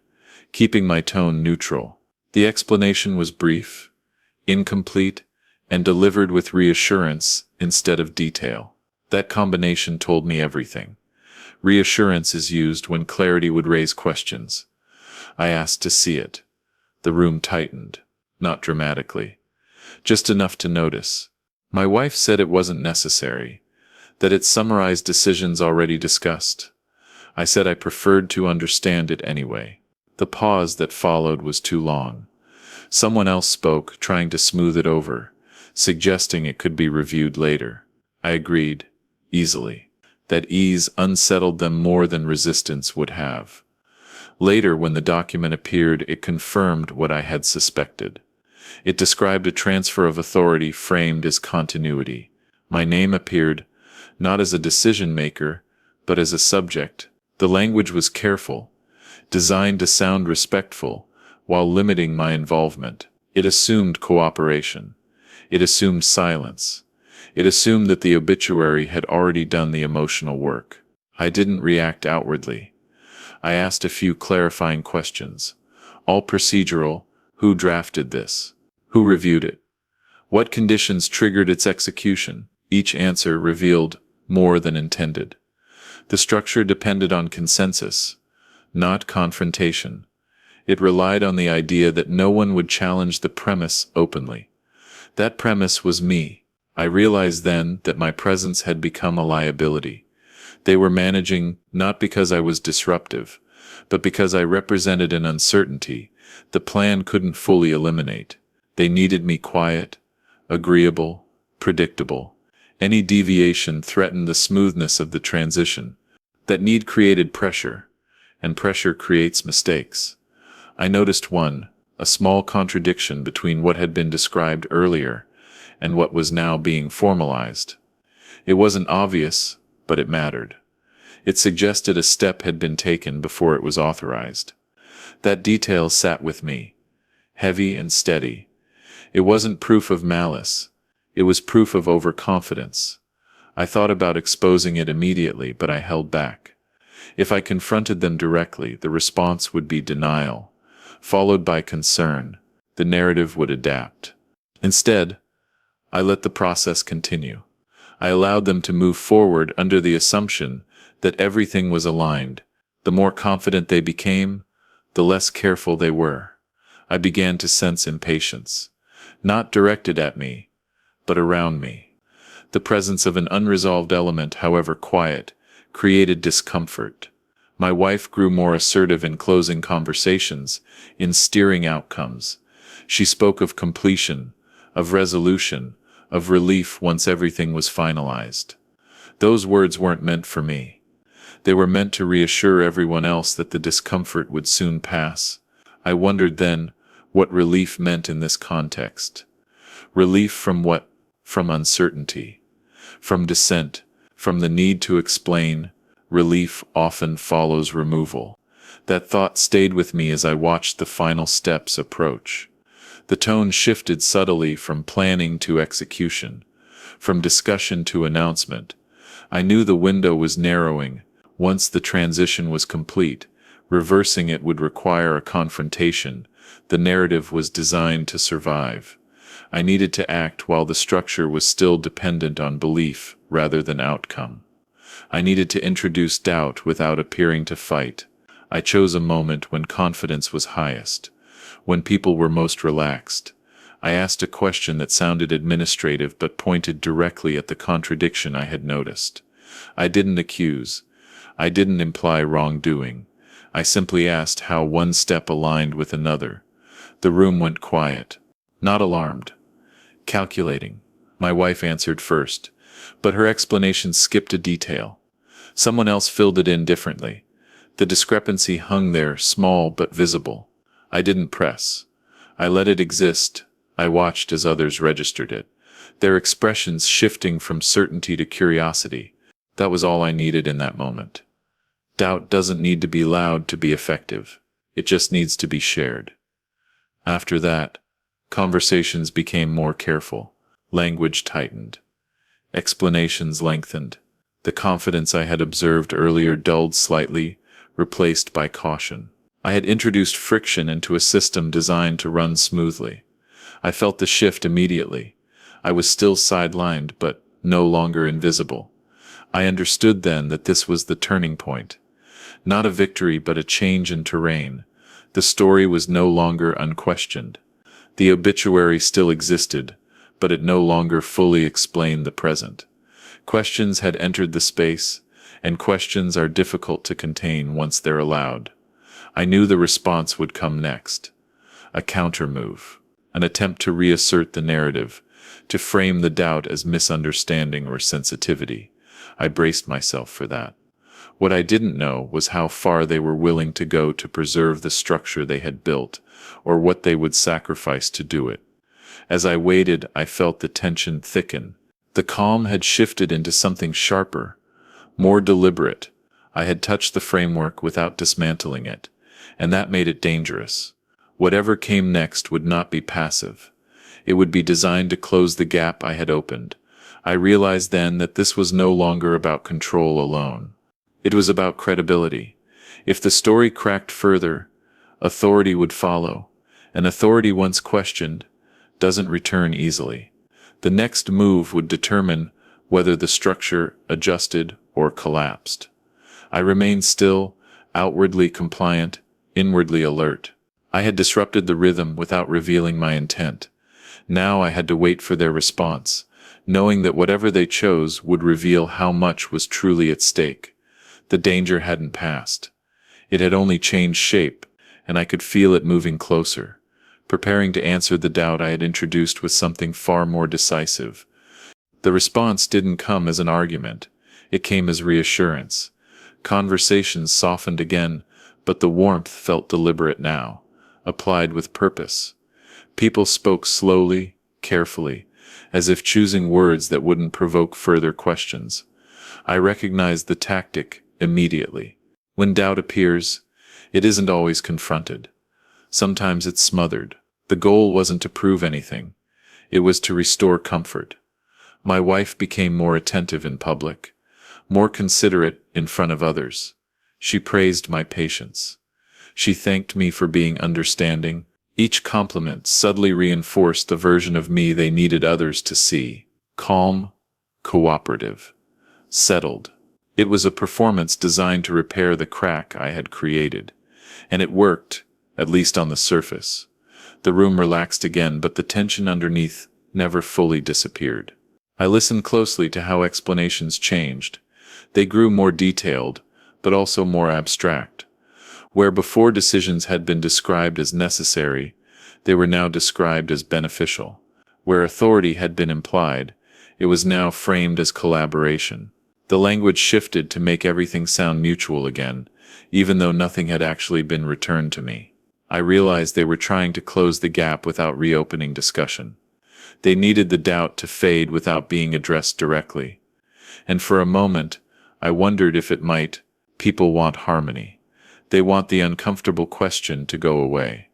[SPEAKER 1] keeping my tone neutral. The explanation was brief, incomplete, and delivered with reassurance instead of detail. That combination told me everything. Reassurance is used when clarity would raise questions. I asked to see it. The room tightened, not dramatically, just enough to notice. My wife said it wasn't necessary, that it summarized decisions already discussed. I said I preferred to understand it anyway. The pause that followed was too long. Someone else spoke, trying to smooth it over, suggesting it could be reviewed later. I agreed, easily. That ease unsettled them more than resistance would have. Later, when the document appeared, it confirmed what I had suspected. It described a transfer of authority framed as continuity. My name appeared, not as a decision-maker, but as a subject. The language was careful, designed to sound respectful, while limiting my involvement. It assumed cooperation. It assumed silence. It assumed that the obituary had already done the emotional work. I didn't react outwardly. I asked a few clarifying questions. All procedural. Who drafted this? Who reviewed it? What conditions triggered its execution? Each answer revealed more than intended. The structure depended on consensus, not confrontation. It relied on the idea that no one would challenge the premise openly. That premise was me. I realized then that my presence had become a liability. They were managing not because I was disruptive, but because I represented an uncertainty the plan couldn't fully eliminate. They needed me quiet, agreeable, predictable. Any deviation threatened the smoothness of the transition. That need created pressure, and pressure creates mistakes. I noticed one, a small contradiction between what had been described earlier and what was now being formalized. It wasn't obvious, but it mattered. It suggested a step had been taken before it was authorized. That detail sat with me, heavy and steady. It wasn't proof of malice. It was proof of overconfidence. I thought about exposing it immediately, but I held back. If I confronted them directly, the response would be denial, followed by concern. The narrative would adapt. Instead, I let the process continue. I allowed them to move forward under the assumption that everything was aligned. The more confident they became, the less careful they were. I began to sense impatience, not directed at me, but around me. The presence of an unresolved element, however quiet, created discomfort. My wife grew more assertive in closing conversations, in steering outcomes. She spoke of completion, of resolution, of relief once everything was finalized. Those words weren't meant for me. They were meant to reassure everyone else that the discomfort would soon pass. I wondered then what relief meant in this context. Relief from what? From uncertainty, from dissent, from the need to explain. Relief often follows removal. That thought stayed with me as I watched the final steps approach. The tone shifted subtly from planning to execution, from discussion to announcement. I knew the window was narrowing. Once the transition was complete, reversing it would require a confrontation. The narrative was designed to survive. I needed to act while the structure was still dependent on belief rather than outcome. I needed to introduce doubt without appearing to fight. I chose a moment when confidence was highest, when people were most relaxed. I asked a question that sounded administrative but pointed directly at the contradiction I had noticed. I didn't accuse. I didn't imply wrongdoing. I simply asked how one step aligned with another. The room went quiet, not alarmed, calculating. My wife answered first, but her explanation skipped a detail. Someone else filled it in differently. The discrepancy hung there, small but visible. I didn't press. I let it exist. I watched as others registered it, their expressions shifting from certainty to curiosity. That was all I needed in that moment. Doubt doesn't need to be loud to be effective. It just needs to be shared. After that, conversations became more careful. Language tightened. Explanations lengthened. The confidence I had observed earlier dulled slightly, replaced by caution. I had introduced friction into a system designed to run smoothly. I felt the shift immediately. I was still sidelined, but no longer invisible. I understood then that this was the turning point. Not a victory, but a change in terrain. The story was no longer unquestioned. The obituary still existed, but it no longer fully explained the present. Questions had entered the space, and questions are difficult to contain once they're allowed. I knew the response would come next. A counter-move. An attempt to reassert the narrative, to frame the doubt as misunderstanding or sensitivity. I braced myself for that. What I didn't know was how far they were willing to go to preserve the structure they had built, or what they would sacrifice to do it. As I waited, I felt the tension thicken. The calm had shifted into something sharper, more deliberate. I had touched the framework without dismantling it, and that made it dangerous. Whatever came next would not be passive. It would be designed to close the gap I had opened. I realized then that this was no longer about control alone. It was about credibility. If the story cracked further, authority would follow, and authority once questioned doesn't return easily. The next move would determine whether the structure adjusted or collapsed. I remained still, outwardly compliant, inwardly alert. I had disrupted the rhythm without revealing my intent. Now I had to wait for their response, knowing that whatever they chose would reveal how much was truly at stake. The danger hadn't passed. It had only changed shape, and I could feel it moving closer, preparing to answer the doubt I had introduced with something far more decisive. The response didn't come as an argument. It came as reassurance. Conversations softened again, but the warmth felt deliberate now, applied with purpose. People spoke slowly, carefully, as if choosing words that wouldn't provoke further questions. I recognized the tactic immediately. When doubt appears, it isn't always confronted. Sometimes it's smothered. The goal wasn't to prove anything. It was to restore comfort. My wife became more attentive in public, more considerate in front of others. She praised my patience. She thanked me for being understanding. Each compliment subtly reinforced the version of me they needed others to see. Calm, cooperative, settled. It was a performance designed to repair the crack I had created. And it worked, at least on the surface. The room relaxed again, but the tension underneath never fully disappeared. I listened closely to how explanations changed. They grew more detailed, but also more abstract. Where before decisions had been described as necessary, they were now described as beneficial. Where authority had been implied, it was now framed as collaboration. The language shifted to make everything sound mutual again, even though nothing had actually been returned to me. I realized they were trying to close the gap without reopening discussion. They needed the doubt to fade without being addressed directly. And for a moment, I wondered if it might. People want harmony. They want the uncomfortable question to go away.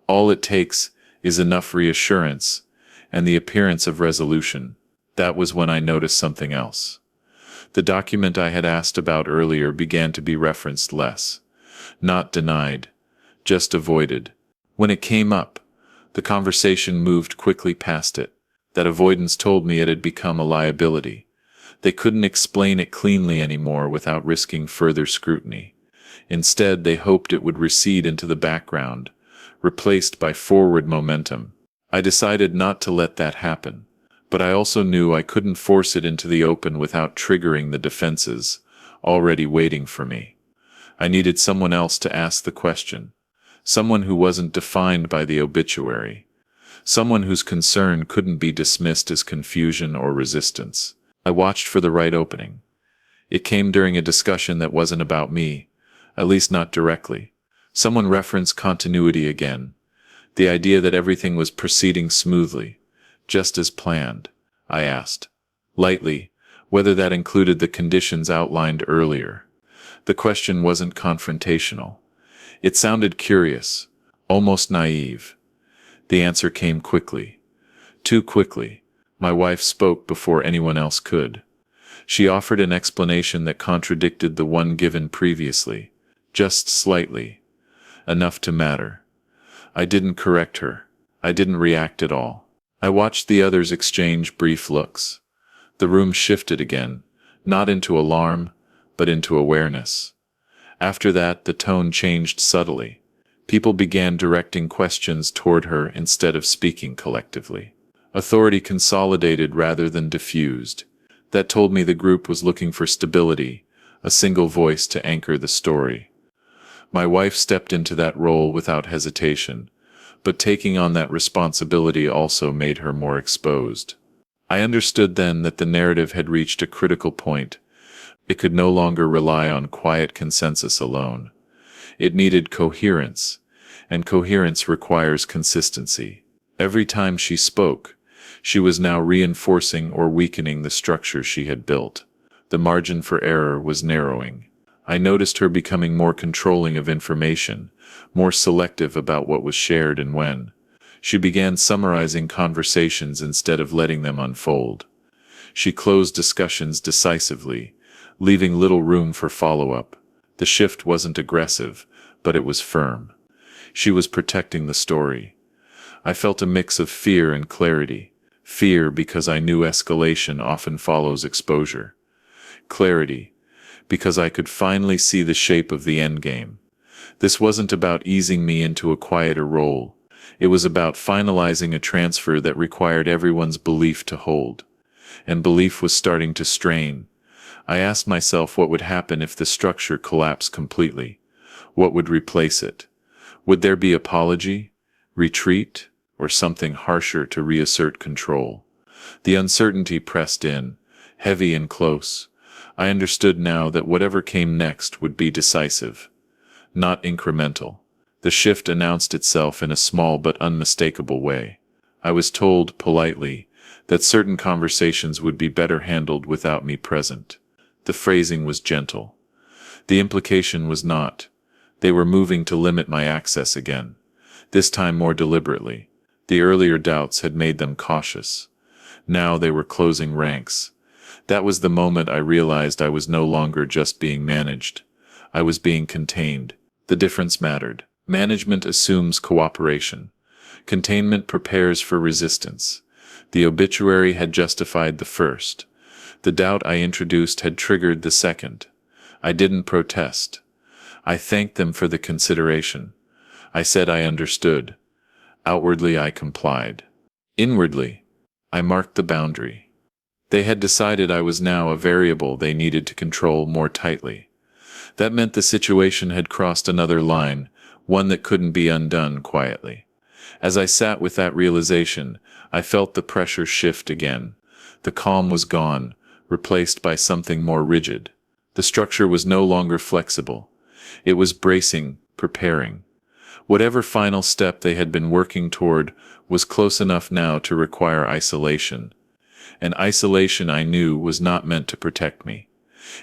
[SPEAKER 1] All it takes is enough reassurance and the appearance of resolution. That was when I noticed something else. The document I had asked about earlier began to be referenced less. Not denied, just avoided. When it came up, the conversation moved quickly past it. That avoidance told me it had become a liability. They couldn't explain it cleanly anymore without risking further scrutiny. Instead, they hoped it would recede into the background, replaced by forward momentum. I decided not to let that happen, but I also knew I couldn't force it into the open without triggering the defenses already waiting for me. I needed someone else to ask the question, someone who wasn't defined by the obituary, someone whose concern couldn't be dismissed as confusion or resistance. I watched for the right opening. It came during a discussion that wasn't about me, at least not directly. Someone referenced continuity again, the idea that everything was proceeding smoothly, just as planned. I asked, lightly, whether that included the conditions outlined earlier. The question wasn't confrontational. It sounded curious, almost naive. The answer came quickly. Too quickly. My wife spoke before anyone else could. She offered an explanation that contradicted the one given previously, just slightly, enough to matter. I didn't correct her. I didn't react at all. I watched the others exchange brief looks. The room shifted again, not into alarm, but into awareness. After that, the tone changed subtly, People began directing questions toward her instead of speaking collectively. Authority consolidated rather than diffused. That told me the group was looking for stability, a single voice to anchor the story. My wife stepped into that role without hesitation, but taking on that responsibility also made her more exposed. I understood then that the narrative had reached a critical point. It could no longer rely on quiet consensus alone. It needed coherence, and coherence requires consistency. Every time she spoke, she was now reinforcing or weakening the structure she had built. The margin for error was narrowing. I noticed her becoming more controlling of information, more selective about what was shared and when. She began summarizing conversations instead of letting them unfold. She closed discussions decisively, leaving little room for follow-up. The shift wasn't aggressive, but it was firm. She was protecting the story. I felt a mix of fear and clarity. Fear because I knew escalation often follows exposure. Clarity because I could finally see the shape of the endgame. This wasn't about easing me into a quieter role. It was about finalizing a transfer that required everyone's belief to hold. And belief was starting to strain. I asked myself what would happen if the structure collapsed completely. What would replace it? Would there be apology, retreat, or something harsher to reassert control? The uncertainty pressed in, heavy and close. I understood now that whatever came next would be decisive, not incremental. The shift announced itself in a small but unmistakable way. I was told, politely, that certain conversations would be better handled without me present. The phrasing was gentle. The implication was not. They were moving to limit my access again, this time more deliberately. The earlier doubts had made them cautious. Now they were closing ranks. That was the moment I realized I was no longer just being managed. I was being contained. The difference mattered. Management assumes cooperation. Containment prepares for resistance. The obituary had justified the first. The doubt I introduced had triggered the second. I didn't protest. I thanked them for the consideration. I said I understood. Outwardly I complied. Inwardly, I marked the boundary. They had decided I was now a variable they needed to control more tightly. That meant the situation had crossed another line, one that couldn't be undone quietly. As I sat with that realization, I felt the pressure shift again. The calm was gone, replaced by something more rigid. The structure was no longer flexible. It was bracing, preparing. Whatever final step they had been working toward was close enough now to require isolation. And isolation, I knew, was not meant to protect me.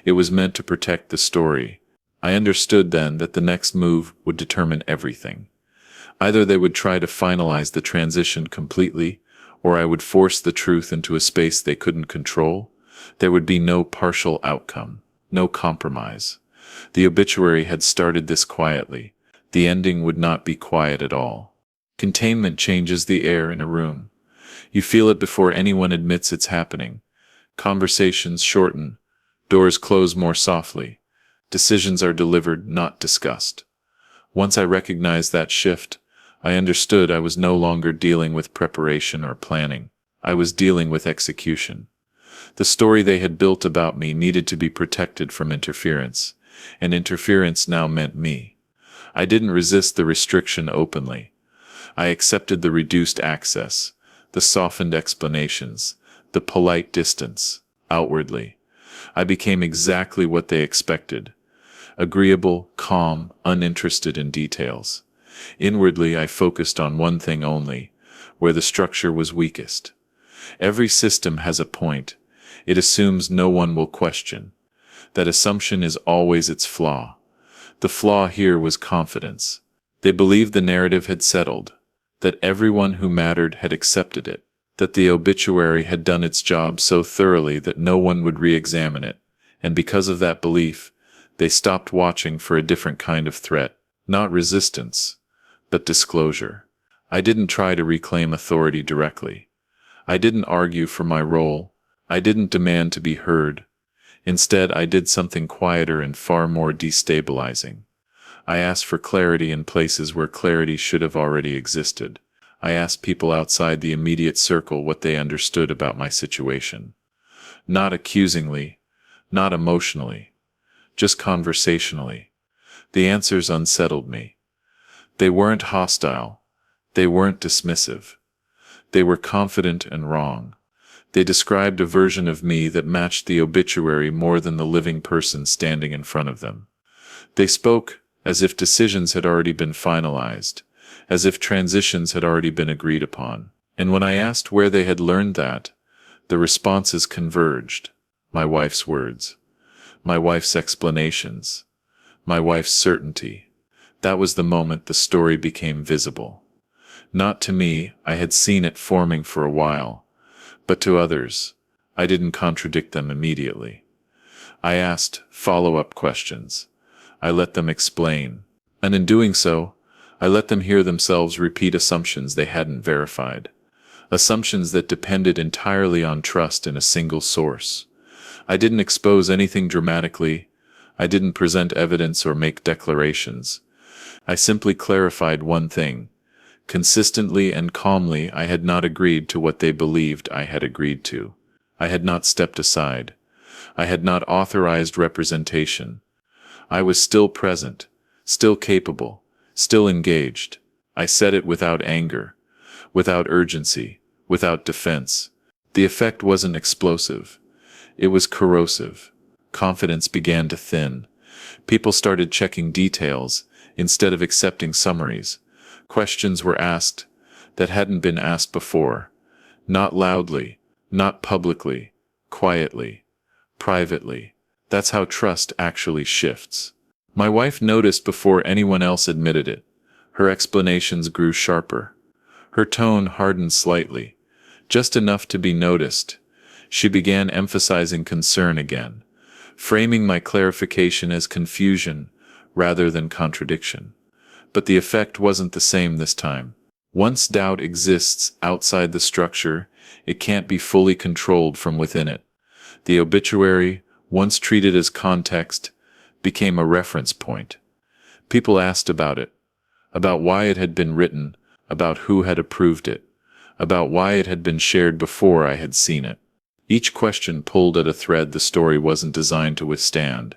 [SPEAKER 1] It was meant to protect the story. I understood then that the next move would determine everything. Either they would try to finalize the transition completely, or I would force the truth into a space they couldn't control. There would be no partial outcome, no compromise. The obituary had started this quietly. The ending would not be quiet at all. Containment changes the air in a room. You feel it before anyone admits it's happening. Conversations shorten. Doors close more softly. Decisions are delivered, not discussed. Once I recognized that shift, I understood I was no longer dealing with preparation or planning. I was dealing with execution. The story they had built about me needed to be protected from interference, and interference now meant me. I didn't resist the restriction openly. I accepted the reduced access, the softened explanations, the polite distance, outwardly. I became exactly what they expected. Agreeable, calm, uninterested in details. Inwardly, I focused on one thing only, where the structure was weakest. Every system has a point. It assumes no one will question. That assumption is always its flaw. The flaw here was confidence. They believed the narrative had settled, that everyone who mattered had accepted it, that the obituary had done its job so thoroughly that no one would re-examine it, and because of that belief, they stopped watching for a different kind of threat, not resistance, but disclosure. I didn't try to reclaim authority directly. I didn't argue for my role. I didn't demand to be heard. Instead, I did something quieter and far more destabilizing. I asked for clarity in places where clarity should have already existed. I asked people outside the immediate circle what they understood about my situation. Not accusingly, not emotionally, just conversationally. The answers unsettled me. They weren't hostile. They weren't dismissive. They were confident and wrong. They described a version of me that matched the obituary more than the living person standing in front of them. They spoke as if decisions had already been finalized, as if transitions had already been agreed upon. And when I asked where they had learned that, the responses converged. My wife's words, my wife's explanations, my wife's certainty. That was the moment the story became visible. Not to me, I had seen it forming for a while, but to others, I didn't contradict them immediately. I asked follow-up questions. I let them explain, and in doing so, I let them hear themselves repeat assumptions they hadn't verified. Assumptions that depended entirely on trust in a single source. I didn't expose anything dramatically. I didn't present evidence or make declarations. I simply clarified one thing. Consistently and calmly, I had not agreed to what they believed I had agreed to. I had not stepped aside. I had not authorized representation. I was still present, still capable, still engaged. I said it without anger, without urgency, without defense. The effect wasn't explosive. It was corrosive. Confidence began to thin. People started checking details instead of accepting summaries. Questions were asked that hadn't been asked before. Not loudly, not publicly, quietly, privately. That's how trust actually shifts. My wife noticed before anyone else admitted it. Her explanations grew sharper. Her tone hardened slightly, just enough to be noticed. She began emphasizing concern again, framing my clarification as confusion rather than contradiction. But the effect wasn't the same this time. Once doubt exists outside the structure, it can't be fully controlled from within it. The obituary, once treated as context, became a reference point. People asked about it, about why it had been written, about who had approved it, about why it had been shared before I had seen it. Each question pulled at a thread the story wasn't designed to withstand.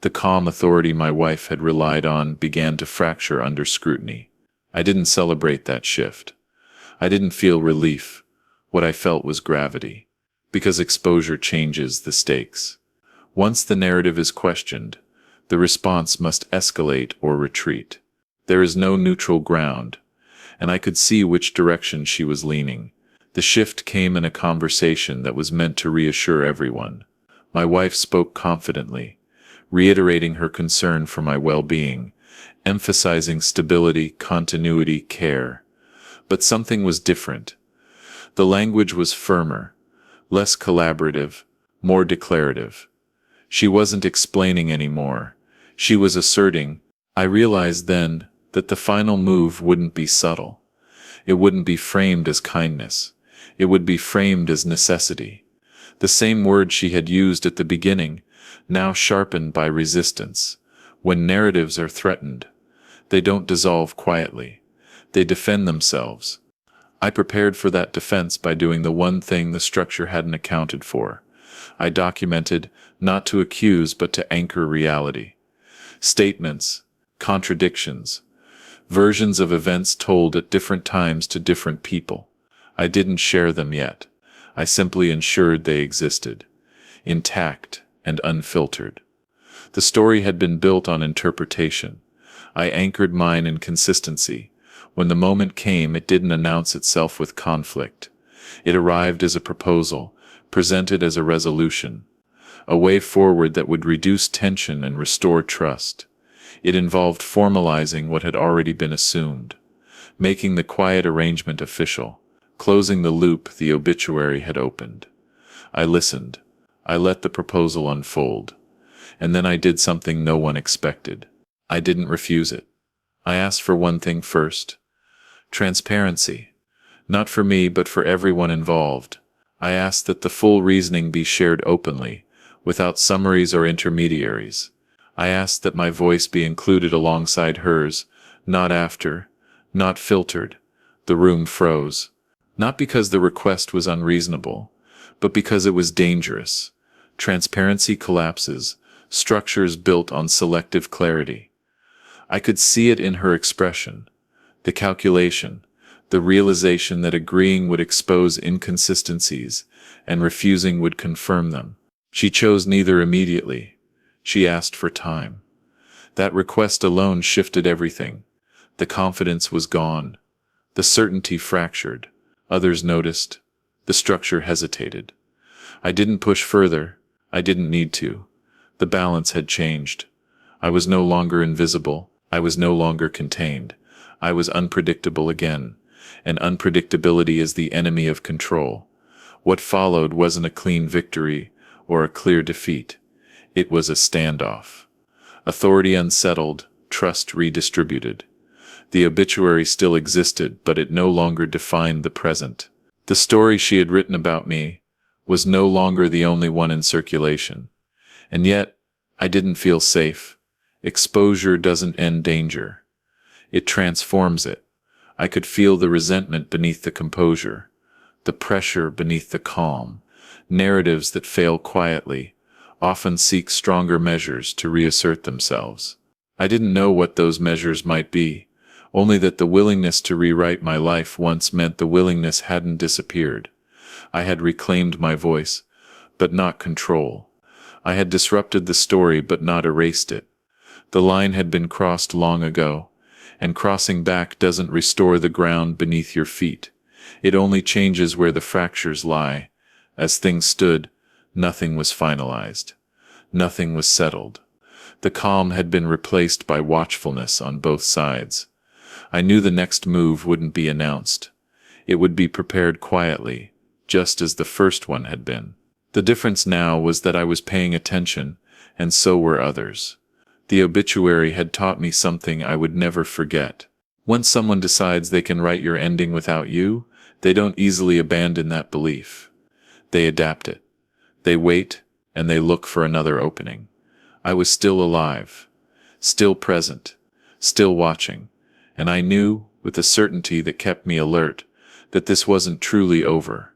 [SPEAKER 1] The calm authority my wife had relied on began to fracture under scrutiny. I didn't celebrate that shift. I didn't feel relief. What I felt was gravity, because exposure changes the stakes. Once the narrative is questioned, the response must escalate or retreat. There is no neutral ground, and I could see which direction she was leaning. The shift came in a conversation that was meant to reassure everyone. My wife spoke confidently, reiterating her concern for my well-being, emphasizing stability, continuity, care. But something was different. The language was firmer, less collaborative, more declarative. She wasn't explaining anymore. She was asserting. I realized then that the final move wouldn't be subtle. It wouldn't be framed as kindness. It would be framed as necessity. The same word she had used at the beginning, now sharpened by resistance. When narratives are threatened, they don't dissolve quietly. They defend themselves. I prepared for that defense by doing the one thing the structure hadn't accounted for. I documented, not to accuse but to anchor reality. Statements, contradictions, versions of events told at different times to different people. I didn't share them yet. I simply ensured they existed, intact and unfiltered. The story had been built on interpretation. I anchored mine in consistency. When the moment came, it didn't announce itself with conflict. It arrived as a proposal, presented as a resolution, a way forward that would reduce tension and restore trust. It involved formalizing what had already been assumed, making the quiet arrangement official, closing the loop the obituary had opened. I listened. I let the proposal unfold. And then I did something no one expected. I didn't refuse it. I asked for one thing first. Transparency. Not for me, but for everyone involved. I asked that the full reasoning be shared openly, without summaries or intermediaries. I asked that my voice be included alongside hers, not after, not filtered. The room froze. Not because the request was unreasonable, but because it was dangerous. Transparency collapses, structures built on selective clarity. I could see it in her expression. The calculation, the realization that agreeing would expose inconsistencies and refusing would confirm them. She chose neither immediately. She asked for time. That request alone shifted everything. The confidence was gone. The certainty fractured. Others noticed. The structure hesitated. I didn't push further. I didn't need to. The balance had changed. I was no longer invisible. I was no longer contained. I was unpredictable again, and unpredictability is the enemy of control. What followed wasn't a clean victory or a clear defeat. It was a standoff. Authority unsettled, trust redistributed. The obituary still existed, but it no longer defined the present. The story she had written about me was no longer the only one in circulation. And yet, I didn't feel safe. Exposure doesn't end danger. It transforms it. I could feel the resentment beneath the composure, the pressure beneath the calm. Narratives that fail quietly often seek stronger measures to reassert themselves. I didn't know what those measures might be, only that the willingness to rewrite my life once meant the willingness hadn't disappeared. I had reclaimed my voice, but not control. I had disrupted the story but not erased it. The line had been crossed long ago, and crossing back doesn't restore the ground beneath your feet. It only changes where the fractures lie. As things stood, nothing was finalized. Nothing was settled. The calm had been replaced by watchfulness on both sides. I knew the next move wouldn't be announced. It would be prepared quietly, just as the first one had been. The difference now was that I was paying attention, and so were others. The obituary had taught me something I would never forget. Once someone decides they can write your ending without you, they don't easily abandon that belief. They adapt it. They wait, and they look for another opening. I was still alive, still present, still watching, and I knew, with a certainty that kept me alert, that this wasn't truly over.